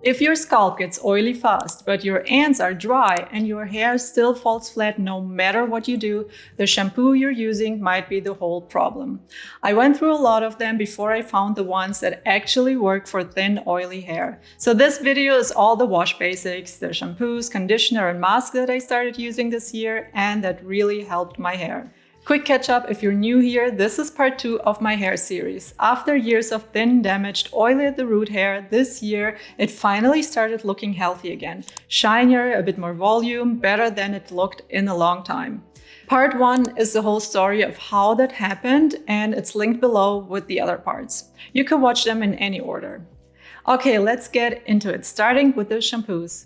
If your scalp gets oily fast, but your ends are dry and your hair still falls flat no matter what you do, the shampoo you're using might be the whole problem. I went through a lot of them before I found the ones that actually work for thin, oily hair. So this video is all the wash basics, the shampoos, conditioner, and mask that I started using this year and that really helped my hair. Quick catch up if you're new here, this is part 2 of my hair series. After years of thin, damaged, oily at the root hair, this year it finally started looking healthy again. Shinier, a bit more volume, better than it looked in a long time. Part 1 is the whole story of how that happened and it's linked below with the other parts. You can watch them in any order. Okay, let's get into it, starting with the shampoos.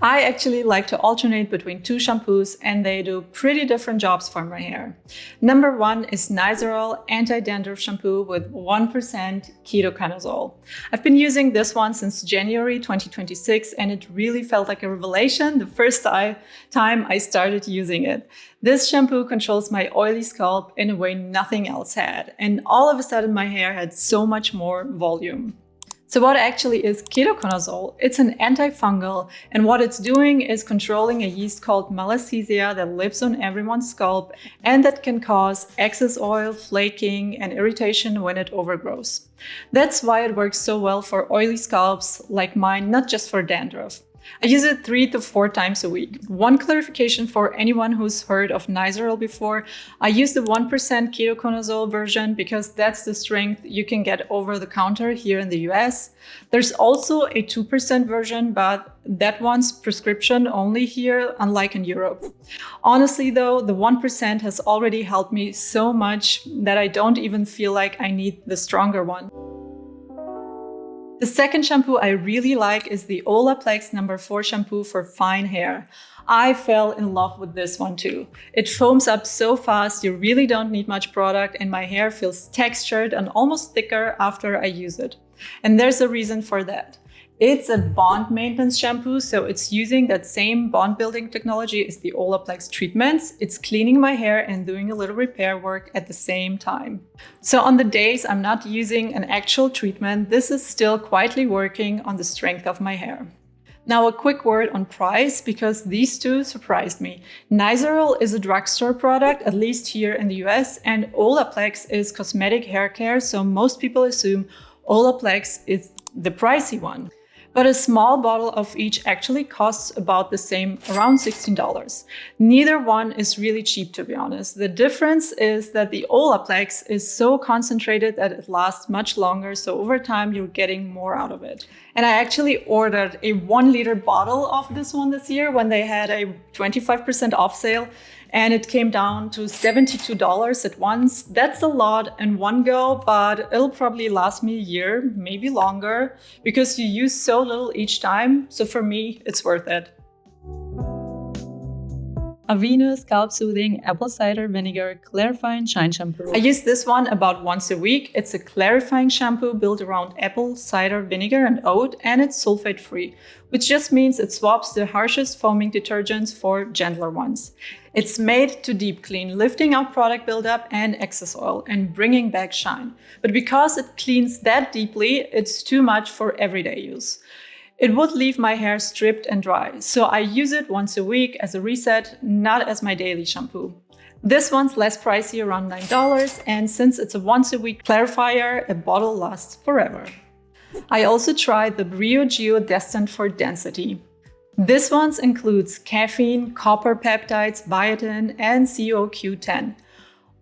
I actually like to alternate between 2 shampoos and they do pretty different jobs for my hair. Number 1 is Nizoral Anti-Dandruff shampoo with 1% Ketoconazole. I've been using this one since January 2026 and it really felt like a revelation the first time I started using it. This shampoo controls my oily scalp in a way nothing else had, and all of a sudden my hair had so much more volume. So what actually is ketoconazole? It's an antifungal, and what it's doing is controlling a yeast called Malassezia that lives on everyone's scalp and that can cause excess oil, flaking, and irritation when it overgrows. That's why it works so well for oily scalps like mine, not just for dandruff. I use it 3 to 4 times a week. One clarification for anyone who's heard of Nizoral before, I use the 1% ketoconazole version because that's the strength you can get over the counter here in the US. There's also a 2% version, but that one's prescription only here, unlike in Europe. Honestly though, the 1% has already helped me so much that I don't even feel like I need the stronger one. The second shampoo I really like is the Olaplex No. 4 shampoo for fine hair. I fell in love with this one too. It foams up so fast, you really don't need much product, and my hair feels textured and almost thicker after I use it. And there's a reason for that. It's a bond maintenance shampoo, so it's using that same bond building technology as the Olaplex treatments. It's cleaning my hair and doing a little repair work at the same time. So on the days I'm not using an actual treatment, this is still quietly working on the strength of my hair. Now a quick word on price, because these two surprised me. Nizoral is a drugstore product, at least here in the US, and Olaplex is cosmetic hair care, so most people assume Olaplex is the pricey one. But a small bottle of each actually costs about the same, around $16. Neither one is really cheap, to be honest. The difference is that the Olaplex is so concentrated that it lasts much longer, so over time you're getting more out of it. And I actually ordered a 1-liter bottle of this one this year when they had a 25% off sale, and it came down to $72 at once. That's a lot in one go, but it'll probably last me a year, maybe longer, because you use so little each time. So for me, it's worth it. Aveeno Scalp Soothing Apple Cider Vinegar Clarifying Shine Shampoo. I use this one about once a week. It's a clarifying shampoo built around apple, cider, vinegar, and oat, and it's sulfate-free, which just means it swaps the harshest foaming detergents for gentler ones. It's made to deep clean, lifting out product buildup and excess oil and bringing back shine. But because it cleans that deeply, it's too much for everyday use. It would leave my hair stripped and dry, so I use it once a week as a reset, not as my daily shampoo. This one's less pricey, around $9, and since it's a once a week clarifier, a bottle lasts forever. I also tried the Briogeo Destined for Density. This one includes caffeine, copper peptides, biotin, and CoQ10.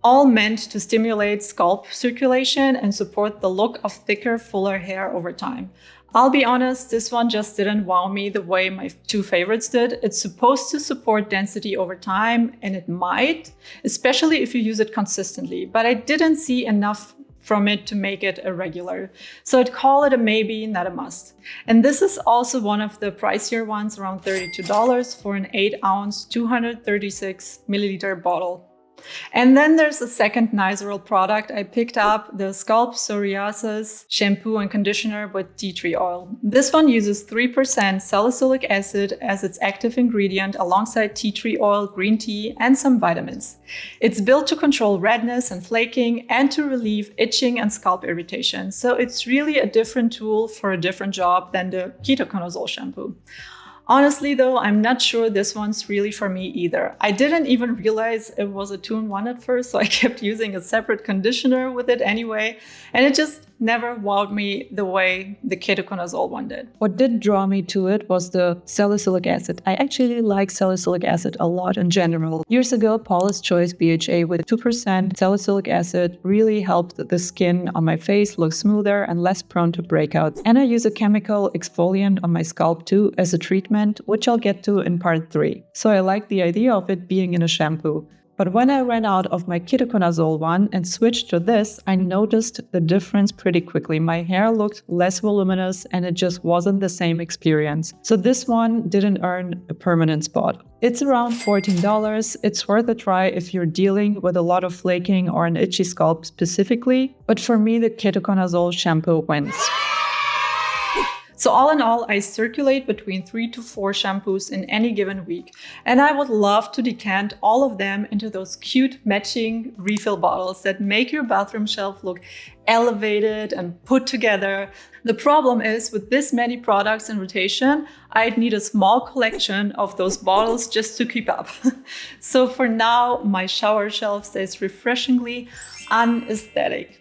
All meant to stimulate scalp circulation and support the look of thicker, fuller hair over time. I'll be honest, this one just didn't wow me the way my 2 favorites did. It's supposed to support density over time, and it might, especially if you use it consistently, but I didn't see enough from it to make it a regular. So I'd call it a maybe, not a must. And this is also one of the pricier ones, around $32 for an 8-ounce, 236 milliliter bottle. And then there's the second Nizoral product I picked up, the Scalp Psoriasis shampoo and conditioner with tea tree oil. This one uses 3% salicylic acid as its active ingredient alongside tea tree oil, green tea, and some vitamins. It's built to control redness and flaking and to relieve itching and scalp irritation. So it's really a different tool for a different job than the Ketoconazole shampoo. Honestly though, I'm not sure this one's really for me either. I didn't even realize it was a 2-in-1 at first, so I kept using a separate conditioner with it anyway, and it just never wowed me the way the Ketoconazole one did. What did draw me to it was the salicylic acid. I actually like salicylic acid a lot in general. Years ago, Paula's Choice BHA with 2% salicylic acid really helped the skin on my face look smoother and less prone to breakouts. And I use a chemical exfoliant on my scalp too as a treatment, which I'll get to in part 3. So I like the idea of it being in a shampoo. But when I ran out of my Ketoconazole one and switched to this, I noticed the difference pretty quickly. My hair looked less voluminous and it just wasn't the same experience. So this one didn't earn a permanent spot. It's around $14. It's worth a try if you're dealing with a lot of flaking or an itchy scalp specifically. But for me, the Ketoconazole shampoo wins. So all in all, I circulate between 3 to 4 shampoos in any given week. And I would love to decant all of them into those cute matching refill bottles that make your bathroom shelf look elevated and put together. The problem is with this many products in rotation, I'd need a small collection of those bottles just to keep up. So for now, my shower shelf stays refreshingly unaesthetic.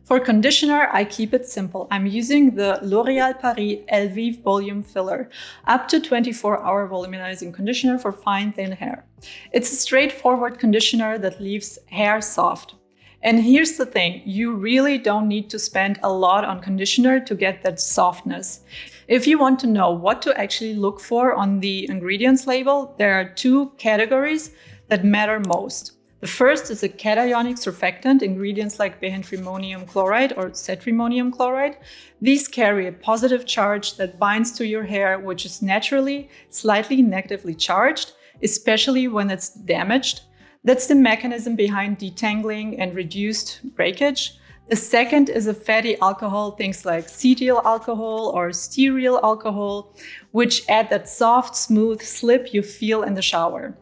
For conditioner, I keep it simple. I'm using the L'Oréal Paris Elvive Volume Filler, up to 24-hour volumizing conditioner for fine, thin hair. It's a straightforward conditioner that leaves hair soft. And here's the thing, you really don't need to spend a lot on conditioner to get that softness. If you want to know what to actually look for on the ingredients label, there are 2 categories that matter most. The first is a cationic surfactant, ingredients like bihydramonium chloride or cetrimonium chloride. These carry a positive charge that binds to your hair, which is naturally slightly negatively charged, especially when it's damaged. That's the mechanism behind detangling and reduced breakage. The second is a fatty alcohol, things like cetyl alcohol or stearyl alcohol, which add that soft, smooth slip you feel in the shower.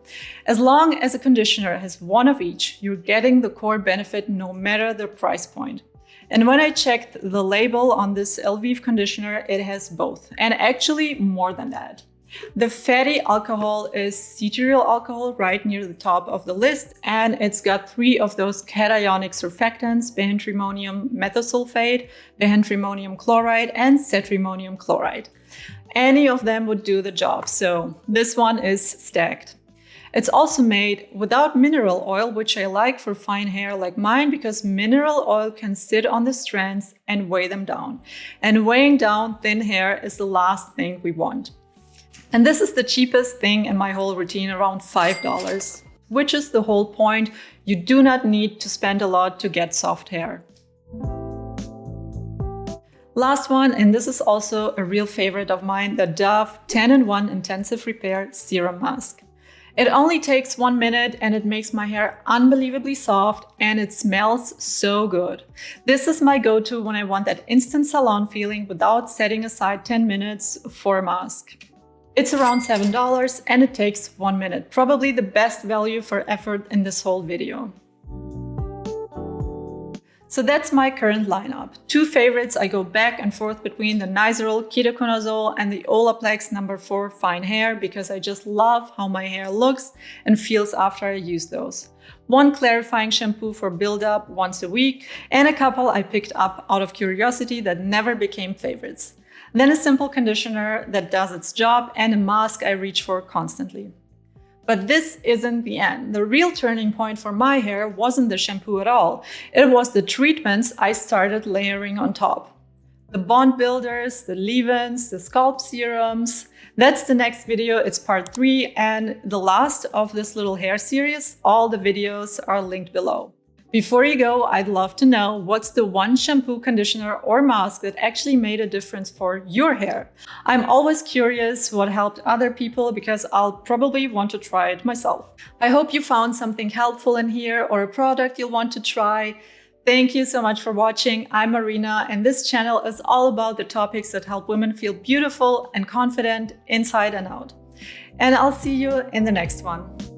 As long as a conditioner has one of each, you're getting the core benefit no matter the price point. And when I checked the label on this Elvive conditioner, it has both, and actually more than that. The fatty alcohol is cetyl alcohol right near the top of the list, and it's got 3 of those cationic surfactants, bihydramonium methosulfate, bihydramonium chloride, and cetrimonium chloride. Any of them would do the job, so this one is stacked. It's also made without mineral oil, which I like for fine hair like mine because mineral oil can sit on the strands and weigh them down. And weighing down thin hair is the last thing we want. And this is the cheapest thing in my whole routine, around $5, which is the whole point. You do not need to spend a lot to get soft hair. Last one, and this is also a real favorite of mine, the Dove 10-in-1 Intensive Repair Serum Mask. It only takes 1 minute and it makes my hair unbelievably soft and it smells so good. This is my go-to when I want that instant salon feeling without setting aside 10 minutes for a mask. It's around $7 and it takes 1 minute. Probably the best value for effort in this whole video. So that's my current lineup. 2 favorites I go back and forth between the Nizoral Ketoconazole and the Olaplex No. 4 Fine Hair because I just love how my hair looks and feels after I use those. 1 clarifying shampoo for build-up once a week, and a couple I picked up out of curiosity that never became favorites. Then a simple conditioner that does its job, and a mask I reach for constantly. But this isn't the end. The real turning point for my hair wasn't the shampoo at all. It was the treatments I started layering on top. The bond builders, the leave-ins, the scalp serums. That's the next video. It's part 3 and the last of this little hair series. All the videos are linked below. Before you go, I'd love to know what's the one shampoo, conditioner, or mask that actually made a difference for your hair. I'm always curious what helped other people because I'll probably want to try it myself. I hope you found something helpful in here or a product you'll want to try. Thank you so much for watching. I'm Marina, and this channel is all about the topics that help women feel beautiful and confident inside and out. And I'll see you in the next one.